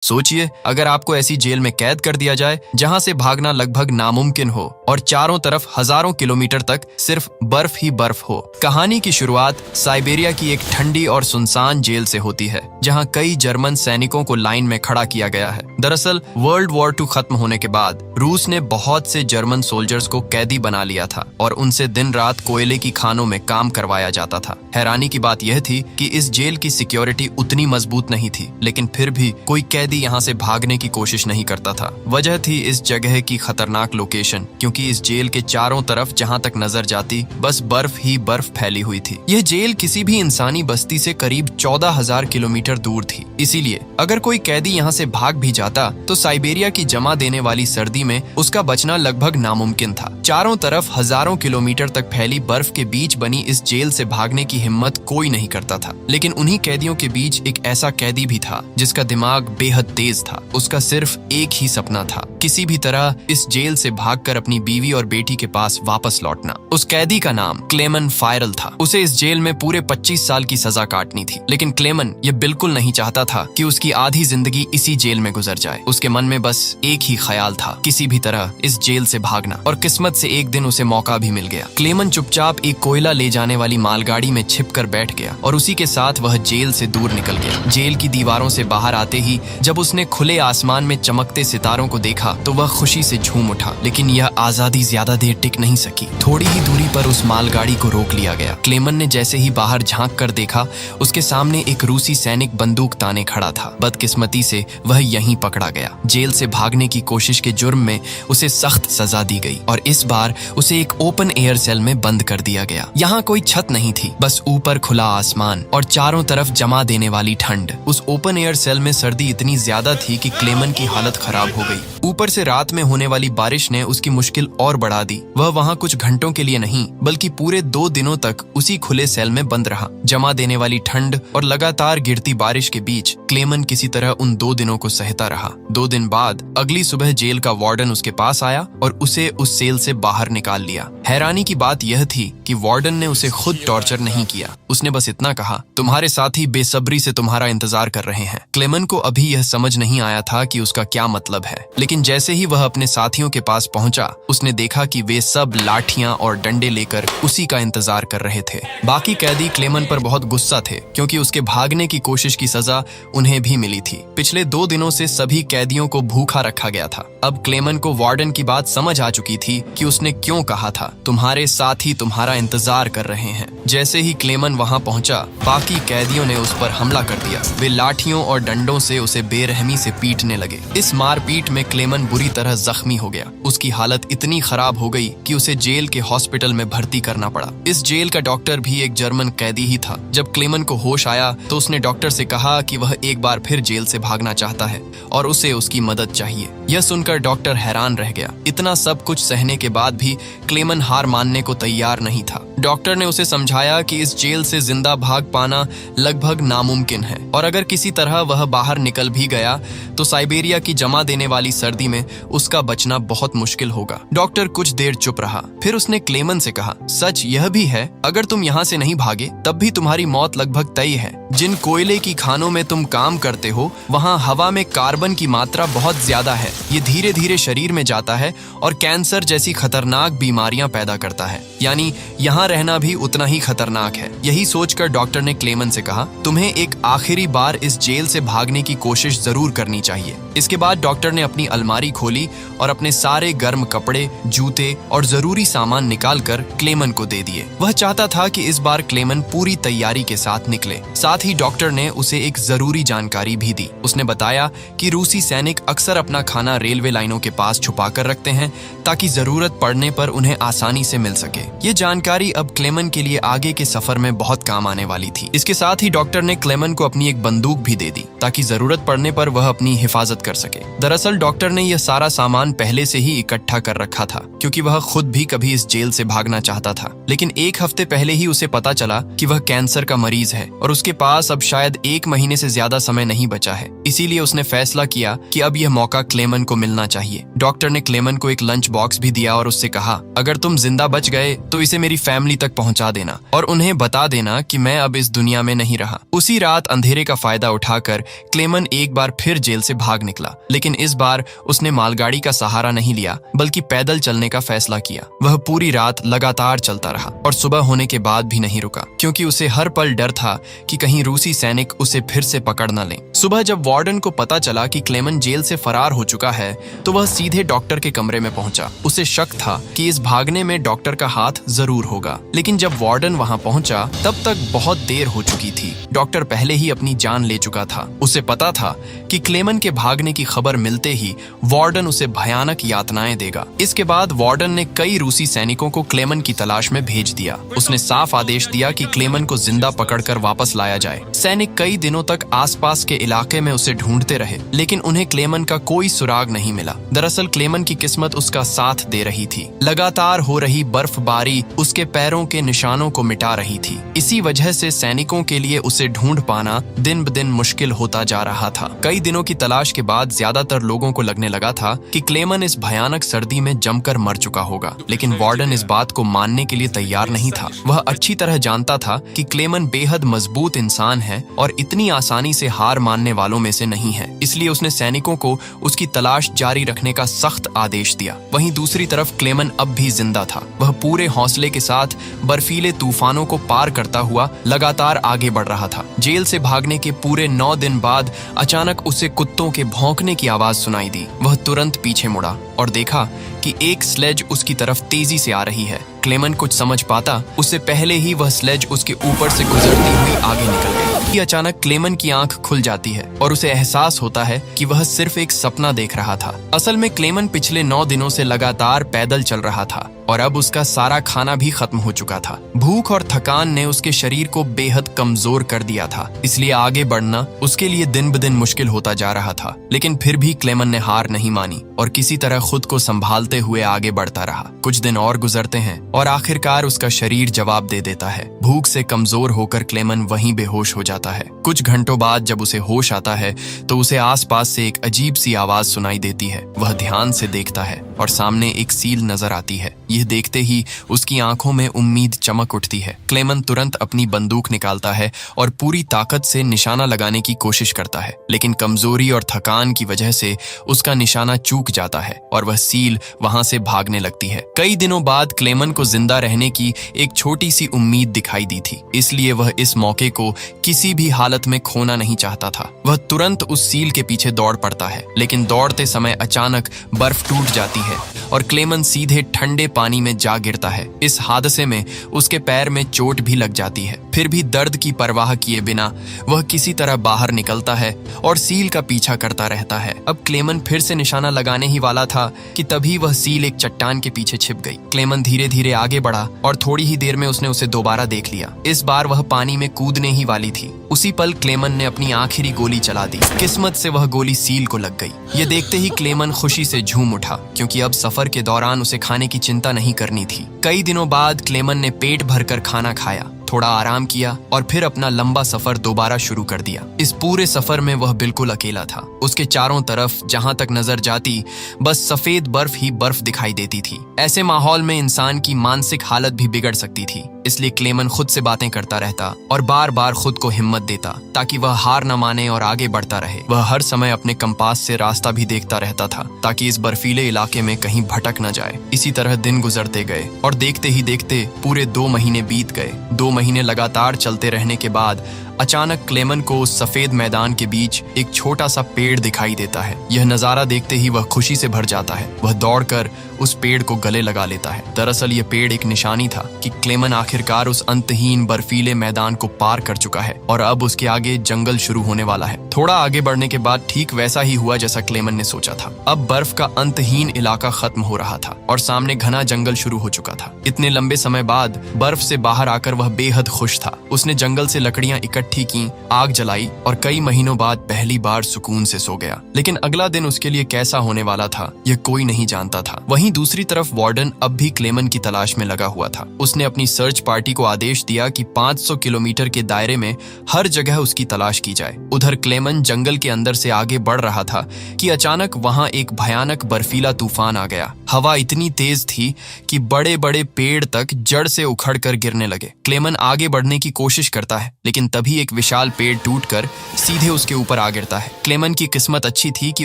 सोचिए, अगर आपको ऐसी जेल में कैद कर दिया जाए जहां से भागना लगभग नामुमकिन हो और चारों तरफ हजारों किलोमीटर तक सिर्फ बर्फ ही बर्फ हो। कहानी की शुरुआत साइबेरिया की एक ठंडी और सुनसान जेल से होती है, जहां कई जर्मन सैनिकों को लाइन में खड़ा किया गया है। दरअसल वर्ल्ड वॉर 2 खत्म होने के बाद रूस ने बहुत से जर्मन सोल्जर्स को कैदी बना लिया था और उनसे दिन रात कोयले की खानों में काम करवाया जाता था। हैरानी की बात यह थी कि इस जेल की सिक्योरिटी उतनी मजबूत नहीं थी, लेकिन फिर भी कोई कैदी यहाँ से भागने की कोशिश नहीं करता था। वजह थी इस जगह की खतरनाक लोकेशन, क्योंकि इस जेल के चारों तरफ जहाँ तक नजर जाती बस बर्फ ही बर्फ फैली हुई थी। यह जेल किसी भी इंसानी बस्ती से करीब 14,000 किलोमीटर दूर थी। इसीलिए अगर कोई कैदी यहाँ से भाग भी जाता तो साइबेरिया की जमा देने वाली सर्दी में उसका बचना लगभग नामुमकिन था। चारों तरफ हजारों किलोमीटर तक फैली बर्फ के बीच बनी इस जेल से भागने की हिम्मत कोई नहीं करता था। लेकिन उन्हीं कैदियों के बीच एक ऐसा कैदी भी था जिसका दिमाग बेहद तेज था। उसका सिर्फ एक ही सपना था, किसी भी तरह इस जेल से भागकर अपनी बीवी और बेटी के पास वापस लौटना। उस कैदी का नाम क्लेमन फायरल था। उसे इस जेल में पूरे 25 साल की सजा काटनी थी, लेकिन क्लेमन ये बिल्कुल नहीं चाहता था कि उसकी आधी जिंदगी इसी जेल में गुजर जाए। उसके मन में बस एक ही ख्याल था, किसी भी तरह इस जेल से भागना। और किस्मत से एक दिन उसे मौका भी मिल गया। क्लेमन चुपचाप एक कोयला ले जाने वाली मालगाड़ी में छिपकर बैठ गया और उसी के साथ वह जेल से दूर निकल गया। जेल की दीवारों से बाहर आते ही जब उसने खुले आसमान में चमकते सितारों को देखा तो वह खुशी से झूम उठा। लेकिन यह आजादी ज्यादा देर टिक नहीं सकी। थोड़ी ही दूरी पर उस मालगाड़ी को रोक लिया गया। क्लेमन ने जैसे ही बाहर झांक कर देखा, उसके सामने एक रूसी सैनिक बंदूक ताने खड़ा था। बदकिस्मती से वह यहीं पकड़ा गया। जेल से भागने की कोशिश के जुर्म में उसे सख्त सजा दी गई और इस बार उसे एक ओपन एयर सेल में बंद कर दिया गया। यहाँ कोई छत नहीं थी, बस ऊपर खुला आसमान और चारों तरफ जमा देने वाली ठंड। उस ओपन एयर सेल में सर्दी इतनी ज्यादा थी कि क्लेमन की हालत खराब हो गई। ऊपर से रात में होने वाली बारिश ने उसकी मुश्किल और बढ़ा दी। वह वहाँ कुछ घंटों के लिए नहीं बल्कि पूरे 2 दिनों तक उसी खुले सेल में बंद रहा। जमा देने वाली ठंड और लगातार गिरती बारिश के बीच क्लेमन किसी तरह उन 2 दिनों को सहता रहा। 2 दिन बाद अगली सुबह जेल का वार्डन उसके पास आया और उसे उस सेल से बाहर निकाल लिया। हैरानी की बात यह थी कि वार्डन ने उसे खुद टॉर्चर नहीं किया। उसने बस इतना कहा, तुम्हारे साथी बेसब्री से तुम्हारा इंतजार कर रहे हैं। क्लेमन को अभी यह समझ नहीं आया था कि उसका क्या मतलब है, लेकिन जैसे ही वह अपने साथियों के पास पहुंचा, उसने देखा कि वे सब लाठियां और डंडे लेकर उसी का इंतजार कर रहे थे। बाकी कैदी क्लेमन पर बहुत गुस्सा थे, क्योंकि उसके भागने की कोशिश की सजा उन्हें भी मिली थी। पिछले 2 दिनों से सभी कैदियों को भूखा रखा गया था। अब क्लेमन को वार्डन की बात समझ आ चुकी थी कि उसने क्यों कहा था, तुम्हारे साथी तुम्हारा इंतजार कर रहे हैं। जैसे ही क्लेमन वहां पहुंचा, बाकी कैदियों ने उस पर हमला कर दिया। वे लाठियों और डंडों से उसे बेरहमी से पीटने लगे। इस मारपीट में क्लेमन बुरी तरह जख्मी हो गया। उसकी हालत इतनी खराब हो गई कि उसे जेल के हॉस्पिटल में भर्ती करना पड़ा। इस जेल का डॉक्टर भी एक जर्मन कैदी ही था। जब क्लेमन को होश आया तो उसने डॉक्टर से कहा कि वह एक बार फिर जेल से भागना चाहता है और उसे उसकी मदद चाहिए। यह सुनकर डॉक्टर हैरान रह गया। इतना सब कुछ सहने के बाद भी क्लेमन हार मानने को तैयार नहीं था। डॉक्टर ने उसे समझाया कि इस जेल से जिंदा भाग पाना लगभग नामुमकिन है और अगर किसी तरह वह बाहर निकल भी गया तो साइबेरिया की जमा देने वाली सर्दी में उसका बचना बहुत मुश्किल होगा। डॉक्टर कुछ देर चुप रहा, फिर उसने क्लेमन से कहा, सच यह भी है, अगर तुम यहाँ से नहीं भागे तब भी तुम्हारी मौत लगभग तय है। जिन कोयले की खानों में तुम काम करते हो वहाँ हवा में कार्बन की मात्रा बहुत ज्यादा है। ये धीरे धीरे शरीर में जाता है और कैंसर जैसी खतरनाक बीमारियां पैदा करता है। यानी यहाँ रहना भी उतना ही खतरनाक है। यही सोचकर डॉक्टर ने क्लेमन से कहा, तुम्हें एक आखिरी बार इस जेल से भागने की कोशिश जरूर करनी चाहिए। इसके बाद डॉक्टर ने अपनी अलमारी खोली और अपने सारे गर्म कपड़े, जूते और जरूरी सामान निकालकर क्लेमन को दे दिए। वह चाहता था कि इस बार क्लेमन पूरी तैयारी के साथ निकले। साथ ही डॉक्टर ने उसे एक जरूरी जानकारी भी दी। उसने बताया कि रूसी सैनिक अक्सर अपना खाना रेलवे लाइनों के पास छुपा कर रखते हैं ताकि जरूरत पड़ने पर उन्हें आसानी से मिल सके। ये जानकारी अब क्लेमन के लिए आगे के सफर में बहुत काम आने वाली थी। इसके साथ ही डॉक्टर ने क्लेमन को अपनी एक बंदूक भी दे दी ताकि जरूरत पड़ने पर वह अपनी हिफाजत कर सके। दरअसल डॉक्टर ने यह सारा सामान पहले से ही इकट्ठा कर रखा था, क्योंकि वह खुद भी कभी इस जेल से भागना चाहता था। लेकिन 1 हफ्ते पहले ही उसे पता चला कि वह कैंसर का मरीज है और उसके पास अब शायद 1 महीने से ज्यादा समय नहीं बचा है। इसीलिए उसने फैसला किया कि अब यह मौका क्लेमन को मिलना चाहिए। डॉक्टर ने क्लेमन को एक लंच बॉक्स भी दिया और उससे कहा, अगर तुम जिंदा बच गए तो इसे मेरी फैमिली तक पहुंचा देना। और उन्हें बता देना कि मैं अब इस दुनिया में नहीं रहा। उसी रात अंधेरे का फायदा उठाकर क्लेमन एक बार फिर जेल से भाग निकला, लेकिन इस बार उसने मालगाड़ी का सहारा नहीं लिया बल्कि पैदल चलने का फैसला किया। वह पूरी रात लगातार चलता रहा और सुबह होने के बाद भी नहीं रुका, क्योंकि उसे हर पल डर था कि कहीं रूसी सैनिक उसे फिर से पकड़ न लें। सुबह जब वार्डन को पता चला कि क्लेमन जेल से फरार हो चुका है तो वह सीधे डॉक्टर के कमरे में पहुंचा। उसे शक था कि इस भागने में डॉक्टर का हाथ जरूर होगा, लेकिन जब वार्डन वहां पहुंचा तब तक बहुत देर हो चुकी थी। डॉक्टर पहले ही अपनी जान ले चुका था। उसे पता था कि क्लेमन के भागने की खबर मिलते ही वार्डन उसे भयानक यातनाएं देगा। इसके बाद वार्डन ने कई रूसी सैनिकों को क्लेमन की तलाश में भेज दिया। उसने साफ आदेश दिया कि क्लेमन को जिंदा पकड़कर वापस लाया जाए। सैनिक कई दिनों तक आसपास के इलाके में उसे ढूंढते रहे, लेकिन उन्हें क्लेमन का कोई सुराग नहीं मिला। दरअसल क्लेमन की किस्मत उसका साथ दे रही थी। लगातार हो रही बर्फबारी उसके पैरों के निशानों को मिटा रही थी। इसी वजह से सैनिकों के लिए उसे ढूंढ पाना दिन ब दिन मुश्किल होता जा रहा था। कई दिनों की तलाश के बाद ज्यादातर लोगों को लगने लगा था कि क्लेमन इस भयानक सर्दी में जमकर मर चुका होगा, लेकिन वार्डन इस बात को मानने के लिए तैयार नहीं था। वह अच्छी तरह जानता था कि क्लेमन बेहद मजबूत इंसान है और इतनी आसानी से हार मानने वालों में से नहीं है। इसलिए उसने सैनिकों को उसकी तलाश जारी रखने का सख्त आदेश दिया। वहीं दूसरी तरफ क्लेमन अब भी जिंदा था। वह पूरे हौसले के साथ बर्फीले तूफानों को पार करता हुआ लगातार आगे बढ़ रहा था। जेल से भागने के पूरे 9 दिन बाद अचानक उसे कुत्तों के भौंकने की आवाज सुनाई दी। वह तुरंत पीछे मुड़ा और देखा कि एक स्लेज उसकी तरफ तेजी से आ रही है। क्लेमन कुछ समझ पाता उससे पहले ही वह स्लेज उसके ऊपर से गुजरती हुई आगे निकल गई। अचानक क्लेमन की आंख खुल जाती है और उसे एहसास होता है कि वह सिर्फ एक सपना देख रहा था। असल में क्लेमन पिछले 9 दिनों से लगातार पैदल चल रहा था और अब उसका सारा खाना भी खत्म हो चुका था। भूख और थकान ने उसके शरीर को बेहद कमजोर कर दिया था, इसलिए आगे बढ़ना उसके लिए दिन ब दिन मुश्किल होता जा रहा था। लेकिन फिर भी क्लेमन ने हार नहीं मानी और किसी तरह खुद को संभालते हुए आगे बढ़ता रहा। कुछ दिन और गुजरते हैं और आखिरकार उसका शरीर जवाब दे देता है। भूख से कमजोर होकर क्लेमन वहीं बेहोश हो जाता है। कुछ घंटों बाद जब उसे होश आता है तो उसे आसपास से एक अजीब सी आवाज सुनाई देती है। वह ध्यान से देखता है और सामने एक सील नजर आती है। यह देखते ही उसकी आंखों में उम्मीद चमक उठती है। क्लेमन तुरंत अपनी बंदूक निकालता है और पूरी ताकत से निशाना लगाने की कोशिश करता है, लेकिन कमजोरी और थकान की वजह से उसका निशाना चूक जाता है और वह सील वहां से भागने लगती है। कई दिनों बाद क्लेमन को जिंदा रहने की एक छोटी सी उम्मीद दिखाई दी थी, इसलिए वह इस मौके को किसी भी हालत में खोना नहीं चाहता था। वह तुरंत उस सील के पीछे दौड़ पड़ता है, लेकिन दौड़ते समय अचानक बर्फ टूट जाती है और क्लेमन सीधे ठंडे पानी में जा गिरता है। इस हादसे में उसके पैर में चोट भी लग जाती है। फिर भी दर्द की परवाह किए बिना वह किसी तरह बाहर निकलता है और सील का पीछा करता रहता है। अब क्लेमन फिर से निशाना लगाने ही वाला था कि तभी वह सील एक चट्टान के पीछे छिप गई। क्लेमन धीरे धीरे आगे बढ़ा और थोड़ी ही देर में उसने उसे दोबारा देख लिया। इस बार वह पानी में कूदने ही वाली थी। उसी पल क्लेमन ने अपनी आखिरी गोली चला दी। किस्मत से वह गोली सील को लग गई। ये देखते ही क्लेमन खुशी से झूम उठा, क्योंकि अब सफर के दौरान उसे खाने की चिंता नहीं करनी थी। कई दिनों बाद क्लेमन ने पेट भरकर खाना खाया, थोड़ा आराम किया और फिर अपना लंबा सफर दोबारा शुरू कर दिया। इस पूरे सफर में वह बिल्कुल अकेला था। उसके चारों तरफ जहां तक नजर जाती बस सफेद बर्फ ही बर्फ दिखाई देती थी। ऐसे माहौल में इंसान की मानसिक हालत भी बिगड़ सकती थी, इसलिए क्लेमन खुद से बातें करता रहता और बार बार खुद को हिम्मत देता ताकि वह हार न माने और आगे बढ़ता रहे। वह हर समय अपने कंपास से रास्ता भी देखता रहता था ताकि इस बर्फीले इलाके में कहीं भटक न जाए। इसी तरह दिन गुजरते गए और देखते ही देखते पूरे 2 महीने बीत गए। 2 महीने लगातार चलते रहने के बाद अचानक क्लेमन को उस सफेद मैदान के बीच एक छोटा सा पेड़ दिखाई देता है। यह नजारा देखते ही वह खुशी से भर जाता है। वह दौड़कर उस पेड़ को गले लगा लेता है। दरअसल यह पेड़ एक निशानी था कि क्लेमन आखिरकार उस अंतहीन बर्फीले मैदान को पार कर चुका है और अब उसके आगे जंगल शुरू होने वाला है। थोड़ा आगे बढ़ने के बाद ठीक वैसा ही हुआ जैसा क्लेमन ने सोचा था। अब बर्फ का अंतहीन इलाका खत्म हो रहा था और सामने घना जंगल शुरू हो चुका था। इतने लंबे समय बाद बर्फ से बाहर आकर वह बेहद खुश था। उसने जंगल से लकड़ियां इकट्ठी इकट्ठी की, आग जलाई और कई महीनों बाद पहली बार सुकून से सो गया। लेकिन अगला दिन उसके लिए कैसा होने वाला था यह कोई नहीं जानता था। वहीं दूसरी तरफ वार्डन अब भी क्लेमन की तलाश में लगा हुआ था। उसने अपनी सर्च पार्टी को आदेश दिया कि 500 किलोमीटर के दायरे में हर जगह उसकी तलाश की जाए। उधर क्लेमन जंगल के अंदर से आगे बढ़ रहा था कि अचानक वहां एक भयानक बर्फीला तूफान आ गया। हवा इतनी तेज थी कि बड़े बड़े पेड़ तक जड़ से उखड़कर गिरने लगे। क्लेमन आगे बढ़ने की कोशिश करता है, लेकिन तभी एक विशाल पेड़ टूटकर सीधे उसके ऊपर आ गिरता है। क्लेमन की किस्मत अच्छी थी कि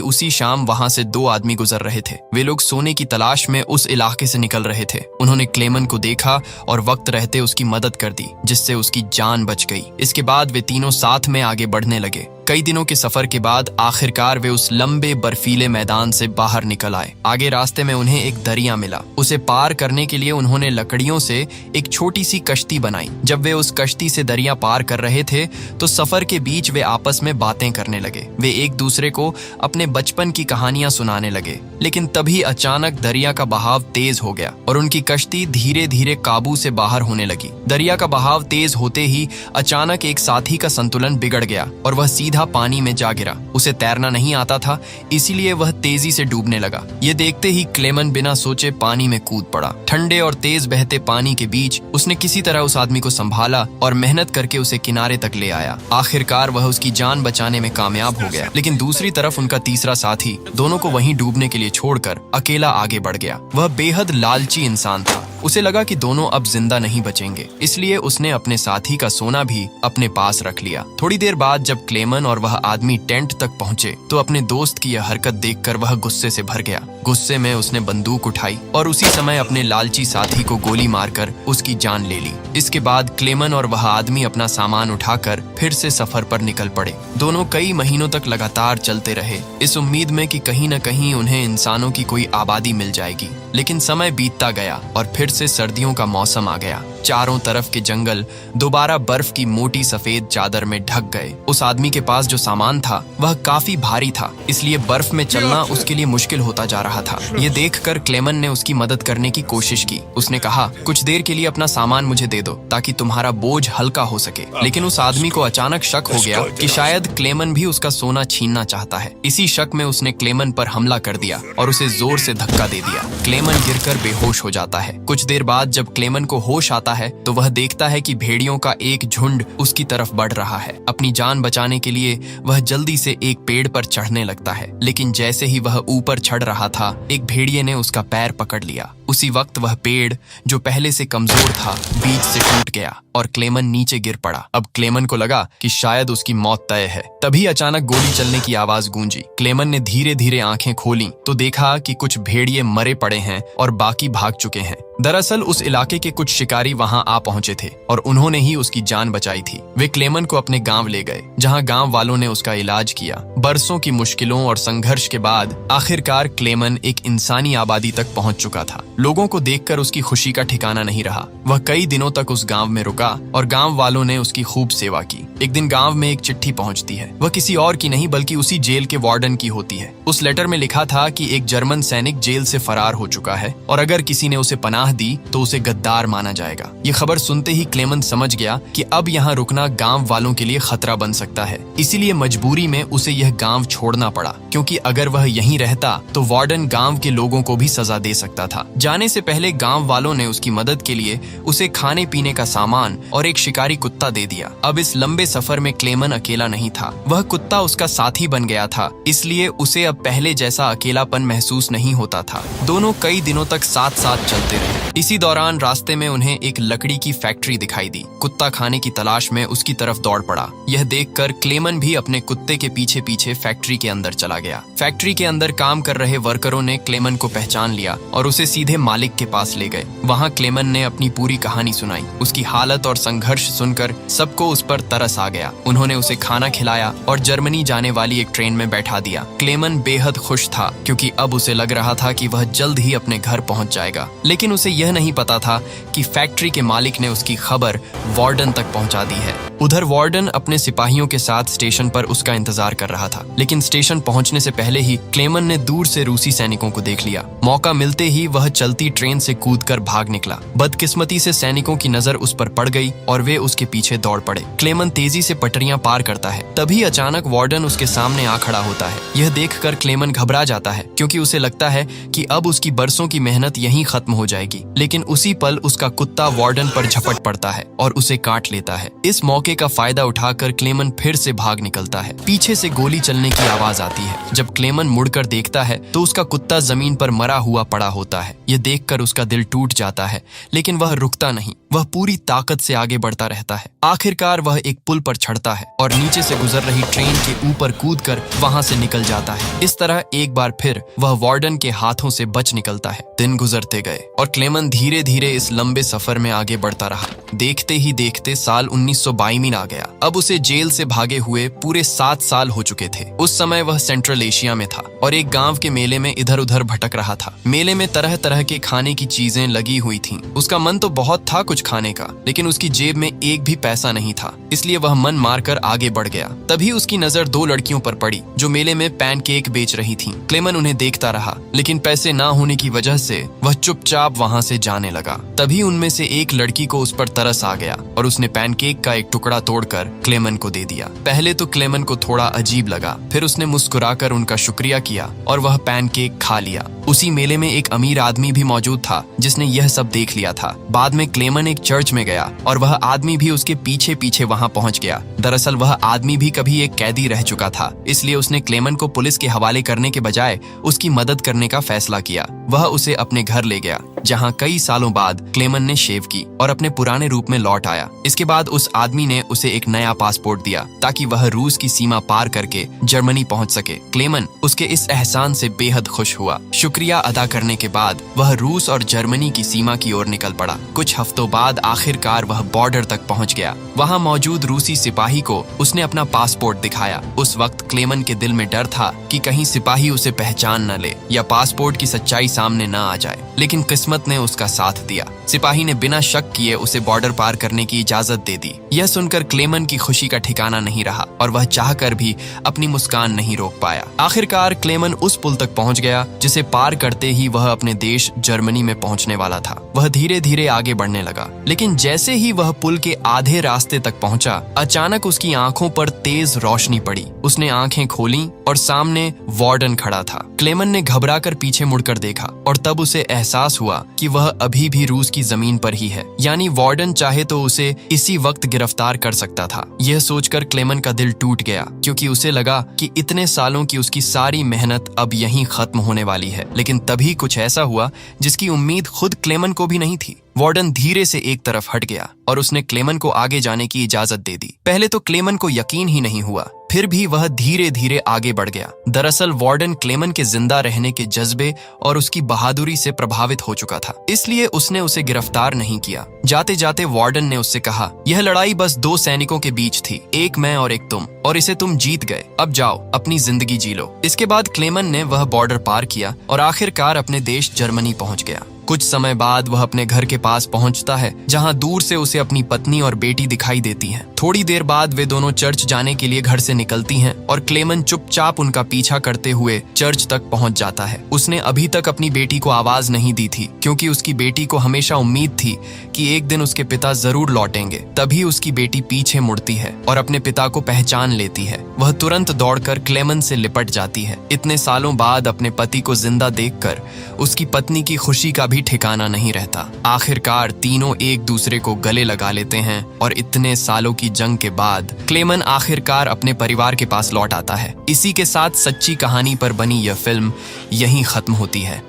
उसी शाम वहां से 2 आदमी गुजर रहे थे। वे लोग सोने की तलाश में उस इलाके से निकल रहे थे। उन्होंने क्लेमन को देखा और वक्त रहते उसकी मदद कर दी, जिससे उसकी जान बच गई। इसके बाद वे तीनों साथ में आगे बढ़ने लगे। कई दिनों के सफर के बाद आखिरकार वे उस लंबे बर्फीले मैदान से बाहर निकल आए। आगे रास्ते में उन्हें एक दरिया मिला। उसे पार करने के लिए उन्होंने लकड़ियों से एक छोटी सी कश्ती बनाई। जब वे उस कश्ती से दरिया पार कर रहे थे तो सफर के बीच वे आपस में बातें करने लगे। वे एक दूसरे को अपने बचपन की कहानियां सुनाने लगे। लेकिन तभी अचानक दरिया का बहाव तेज हो गया और उनकी कश्ती धीरे धीरे काबू से बाहर होने लगी। दरिया का बहाव तेज होते ही अचानक एक साथी का संतुलन बिगड़ गया और वह सीधा पानी में जा गिरा। उसे तैरना नहीं आता था, इसीलिए वह तेजी से डूबने लगा। ये देखते ही क्लेमन बिना सोचे पानी में कूद पड़ा। ठंडे और तेज बहते पानी के बीच उसने किसी तरह उस आदमी को संभाला और मेहनत करके उसे किनारे तक ले आया। आखिरकार वह उसकी जान बचाने में कामयाब हो गया। लेकिन दूसरी तरफ उनका तीसरा साथी दोनों को वहीं डूबने के लिए छोड़कर अकेला आगे बढ़ गया। वह बेहद लालची इंसान था। उसे लगा कि दोनों अब जिंदा नहीं बचेंगे, इसलिए उसने अपने साथी का सोना भी अपने पास रख लिया। थोड़ी देर बाद जब क्लेमन और वह आदमी टेंट तक पहुंचे तो अपने दोस्त की यह हरकत देखकर वह गुस्से से भर गया। गुस्से में उसने बंदूक उठाई और उसी समय अपने लालची साथी को गोली मारकर उसकी जान ले ली। इसके बाद क्लेमन और वह आदमी अपना सामान उठाकर फिर से सफर पर निकल पड़े। दोनों कई महीनों तक लगातार चलते रहे, इस उम्मीद में कि कहीं न कहीं उन्हें इंसानों की कोई आबादी मिल जाएगी। लेकिन समय बीतता गया और फिर से सर्दियों का मौसम आ गया। चारों तरफ के जंगल दोबारा बर्फ की मोटी सफेद चादर में ढक गए। उस आदमी के पास जो सामान था वह काफी भारी था, इसलिए बर्फ में चलना उसके लिए मुश्किल होता जा रहा था। ये देखकर क्लेमन ने उसकी मदद करने की कोशिश की। उसने कहा, कुछ देर के लिए अपना सामान मुझे दे दो ताकि तुम्हारा बोझ हल्का हो सके। लेकिन उस आदमी को अचानक शक हो गया कि शायद क्लेमन भी उसका सोना छीनना चाहता है। इसी शक में उसने क्लेमन पर हमला कर दिया और उसे जोर से धक्का दे दिया। क्लेमन गिरकर बेहोश हो जाता है। कुछ देर बाद जब क्लेमन को होश आता है तो वह देखता है कि भेड़ियों का एक झुंड उसकी तरफ बढ़ रहा है। अपनी जान बचाने के लिए वह जल्दी से एक पेड़ पर चढ़ने लगता है, लेकिन जैसे ही वह ऊपर चढ़ रहा था एक भेड़िए ने उसका पैर पकड़ लिया। उसी वक्त वह पेड़ जो पहले से कमजोर था बीच से टूट गया और क्लेमन नीचे गिर पड़ा। अब क्लेमन को लगा कि शायद उसकी मौत तय है। तभी अचानक गोली चलने की आवाज गूंजी। क्लेमन ने धीरे धीरे आंखें खोली तो देखा कि कुछ भेड़िए मरे पड़े हैं और बाकी भाग चुके हैं। दरअसल उस इलाके के कुछ शिकारी वहां आ पहुंचे थे और उन्होंने ही उसकी जान बचाई थी। वे क्लेमन को अपने गांव ले गए, जहां गांव वालों ने उसका इलाज किया। बरसों की मुश्किलों और संघर्ष के बाद आखिरकार क्लेमन एक इंसानी आबादी तक पहुंच चुका था। लोगों को देखकर उसकी खुशी का ठिकाना नहीं रहा। वह कई दिनों तक उस गांव में रुका और गांव वालों ने उसकी खूब सेवा की। एक दिन गांव में एक चिट्ठी पहुंचती है। वह किसी और की नहीं बल्कि उसी जेल के वार्डन की होती है। उस लेटर में लिखा था कि एक जर्मन सैनिक जेल से फरार हो चुका है और अगर किसी ने उसे पनाह दी तो उसे गद्दार माना जाएगा। ये खबर सुनते ही क्लेमन समझ गया कि अब यहाँ रुकना गांव वालों के लिए खतरा बन सकता है। इसीलिए मजबूरी में उसे यह गांव छोड़ना पड़ा, क्योंकि अगर वह यहीं रहता तो वार्डन गांव के लोगों को भी सजा दे सकता था। जाने से पहले गांव वालों ने उसकी मदद के लिए उसे खाने पीने का सामान और एक शिकारी कुत्ता दे दिया। अब इस लंबे सफर में क्लेमन अकेला नहीं था। वह कुत्ता उसका साथी बन गया था, इसलिए उसे अब पहले जैसा अकेलापन महसूस नहीं होता था। दोनों कई दिनों तक साथ साथ चलते रहे। इसी दौरान रास्ते में उन्हें एक लकड़ी की फैक्ट्री दिखाई दी। कुत्ता खाने की तलाश में उसकी तरफ दौड़ पड़ा। यह देखकर क्लेमन भी अपने कुत्ते के पीछे पीछे फैक्ट्री के अंदर चला गया। फैक्ट्री के अंदर काम कर रहे वर्करों ने क्लेमन को पहचान लिया और उसे सीधे मालिक के पास ले गए। वहां क्लेमन ने अपनी पूरी कहानी सुनाई। उसकी हालत और संघर्ष सुनकर सबको उस पर तरस आ गया। उन्होंने उसे खाना खिलाया और जर्मनी जाने वाली एक ट्रेन में बैठा दिया। क्लेमन बेहद खुश था, क्योंकि अब उसे लग रहा था कि वह जल्द ही अपने घर पहुंच जाएगा। लेकिन उसे यह नहीं पता था कि फैक्ट्री के मालिक ने उसकी खबर वार्डन तक पहुंचा दी है। उधर वार्डन अपने सिपाहियों के साथ स्टेशन पर उसका इंतजार कर रहा था, लेकिन स्टेशन पहुंचने से पहले ही क्लेमन ने दूर से रूसी सैनिकों को देख लिया। मौका मिलते ही वह चलती ट्रेन से कूदकर भाग निकला। बदकिस्मती से सैनिकों की नजर उस पर पड़ गई और वे उसके पीछे दौड़ पड़े। क्लेमन तेजी से पटरियां पार करता है, तभी अचानक वार्डन उसके सामने आ खड़ा होता है। यह देखकर क्लेमन घबरा जाता है, क्योंकि उसे लगता है कि अब उसकी बरसों की मेहनत यहीं खत्म हो जाएगी। लेकिन उसी पल उसका कुत्ता वार्डन पर झपट पड़ता है और उसे काट लेता है। इस मौके का फायदा उठाकर क्लेमन फिर से भाग निकलता है। पीछे से गोली चलने की आवाज आती है। जब क्लेमन मुड़कर देखता है तो उसका कुत्ता जमीन पर मरा हुआ पड़ा होता है। यह देखकर उसका दिल टूट जाता है, लेकिन वह रुकता नहीं। वह पूरी ताकत से आगे बढ़ता रहता है। आखिरकार वह एक पुल पर चढ़ता है और नीचे से गुजर रही ट्रेन के ऊपर कूदकर वहां से निकल जाता है। इस तरह एक बार फिर वह वार्डन के हाथों से बच निकलता है। दिन गुजरते गए और क्लेमन धीरे धीरे इस लंबे सफर में आगे बढ़ता रहा। देखते ही देखते साल 1922 आ गया। अब उसे जेल से भागे हुए पूरे 7 साल हो चुके थे। उस समय वह सेंट्रल एशिया में था और एक गांव के मेले में इधर उधर भटक रहा था। मेले में तरह तरह के खाने की चीजें लगी हुई थीं। उसका मन तो बहुत था कुछ खाने का, लेकिन उसकी जेब में एक भी पैसा नहीं था, इसलिए वह मन मारकर आगे बढ़ गया। तभी उसकी नजर 2 लड़कियों पर पड़ी जो मेले में पैनकेक बेच रही थीं। क्लेमन उन्हें देखता रहा, लेकिन पैसे ना होने की वजह से वह चुपचाप वहां से जाने लगा। तभी उनमें से एक लड़की को उस पर तरस आ गया और उसने पैनकेक का एक टुकड़ा तोड़कर क्लेमन को दे दिया। पहले तो क्लेमन को थोड़ा अजीब लगा, फिर उसने मुस्कुराकर उनका शुक्रिया किया और वह पैनकेक खा लिया। उसी मेले में एक अमीर आदमी भी मौजूद था जिसने यह सब देख लिया था। बाद में क्लेमन एक चर्च में गया और वह आदमी भी उसके पीछे पीछे वहां पहुंच गया। दरअसल वह आदमी भी कभी एक कैदी रह चुका था, इसलिए उसने क्लेमन को पुलिस के हवाले करने के बजाय उसकी मदद करने का फैसला किया। वह उसे अपने घर ले गया, जहां कई सालों बाद क्लेमन ने शेव की और अपने पुराने रूप में लौट आया। इसके बाद उस आदमी ने उसे एक नया पासपोर्ट दिया ताकि वह रूस की सीमा पार करके जर्मनी पहुंच सके। क्लेमन उसके इस एहसान से बेहद खुश हुआ। शुक्रिया अदा करने के बाद वह रूस और जर्मनी की सीमा की ओर निकल पड़ा। कुछ हफ्तों बाद आखिरकार वह बॉर्डर तक पहुंच गया। वहां मौजूद रूसी सिपाही को उसने अपना पासपोर्ट दिखाया। उस वक्त क्लेमन के दिल में डर था कि कहीं सिपाही उसे पहचान न ले या पासपोर्ट की सच्चाई सामने न आ जाए, लेकिन किस्मत ने उसका साथ दिया। सिपाही ने बिना शक किए उसे बॉर्डर पार करने की इजाजत दे दी। यह सुनकर क्लेमन की खुशी का ठिकाना नहीं रहा और वह चाहकर भी अपनी मुस्कान नहीं रोक पाया। आखिरकार क्लेमन उस पुल तक पहुंच गया जिसे पार करते ही वह अपने देश जर्मनी में पहुंचने वाला था। वह धीरे धीरे आगे बढ़ने लगा, लेकिन जैसे ही वह पुल के आधे रास्ते तक पहुंचा, अचानक उसकी आंखों पर तेज रोशनी पड़ी। उसने आंखें खोलीं और सामने वार्डन खड़ा था। क्लेमन ने घबराकर पीछे मुड़कर देखा और तब उसे एहसास हुआ कि वह अभी भी रूस की जमीन पर ही है, यानी वार्डन चाहे तो उसे इसी वक्त गिरफ्तार कर सकता था। यह सोचकर क्लेमन का दिल टूट गया, क्योंकि उसे लगा कि इतने सालों की उसकी सारी मेहनत अब यहीं खत्म होने वाली है। लेकिन तभी कुछ ऐसा हुआ जिसकी उम्मीद खुद क्लेमन को भी नहीं थी। वार्डन धीरे से एक तरफ हट गया और उसने क्लेमन को आगे जाने की इजाजत दे दी। पहले तो क्लेमन को यकीन ही नहीं हुआ, फिर भी वह धीरे धीरे आगे बढ़ गया। दरअसल वार्डन क्लेमन के जिंदा रहने के जज्बे और उसकी बहादुरी से प्रभावित हो चुका था, इसलिए उसने उसे गिरफ्तार नहीं किया। जाते जाते वार्डन ने उससे कहा, यह लड़ाई बस 2 सैनिकों के बीच थी, एक मैं और एक तुम, और इसे तुम जीत गए। अब जाओ अपनी जिंदगी जी लो। इसके बाद क्लेमन ने वह बॉर्डर पार किया और आखिरकार अपने देश जर्मनी पहुंच गया। कुछ समय बाद वह अपने घर के पास पहुंचता है, जहां दूर से उसे अपनी पत्नी और बेटी दिखाई देती हैं। थोड़ी देर बाद वे दोनों चर्च जाने के लिए घर से निकलती हैं और क्लेमन चुपचाप उनका पीछा करते हुए चर्च तक पहुंच जाता है। उसने अभी तक अपनी बेटी को आवाज नहीं दी थी, क्योंकि उसकी बेटी को हमेशा उम्मीद थी कि एक दिन उसके पिता जरूर लौटेंगे। तभी उसकी बेटी पीछे मुड़ती है और अपने पिता को पहचान लेती है। वह तुरंत दौड़कर क्लेमन से लिपट जाती है। इतने सालों बाद अपने पति को जिंदा देखकर उसकी पत्नी की खुशी का भी ठिकाना नहीं रहता। आखिरकार तीनों एक दूसरे को गले लगा लेते हैं और इतने सालों की जंग के बाद क्लेमन आखिरकार अपने परिवार के पास लौट आता है। इसी के साथ सच्ची कहानी पर बनी यह फिल्म यहीं खत्म होती है।